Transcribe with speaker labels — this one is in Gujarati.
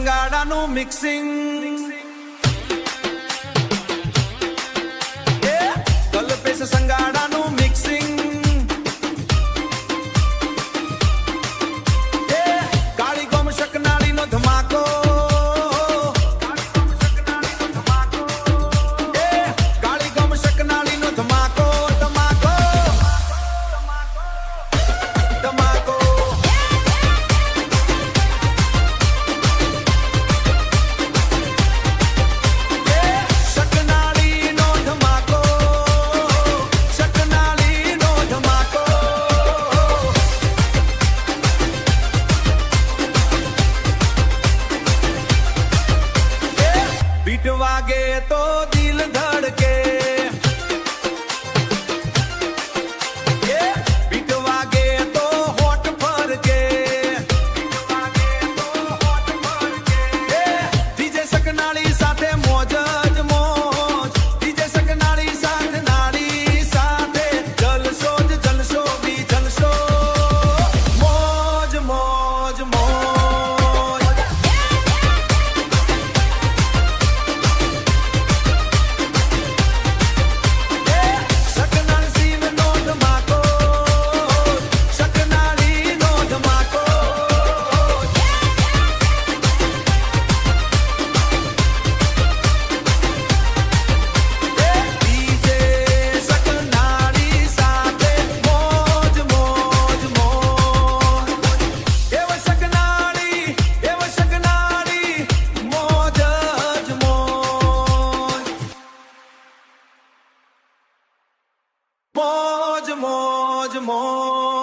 Speaker 1: સંગાડાનું મિક્સિંગ કલ્પેશ સંગાડાનું મિક્સિંગ કાળી ગોમ શકનાળીનો ધમાકો કાળી ગોમ શકનાળીનો ધમાકો ધમાકો ધમાકો શકનાળીનો ધમાકો શકનાળીનો ધમાકો બીટ વાગે તો દિલ ધડકે બીટ વાગે તો હોઠ ફરકે ડીજે શકનાળી સાથે મોજ જ મોજ ડીજે શકનાળી સાથે નાળી સાથે જલસો જ જલસો બી જલસો મોજ મોજ મોજ શકનાળી શિવનો ધમાકો શકનાળીનો ધમાકો ડીજે શકનાળી સાથે મોજ મોજ મોજ એવ શકનાળી મોજ જ મોજ મોજ મોજ મોજ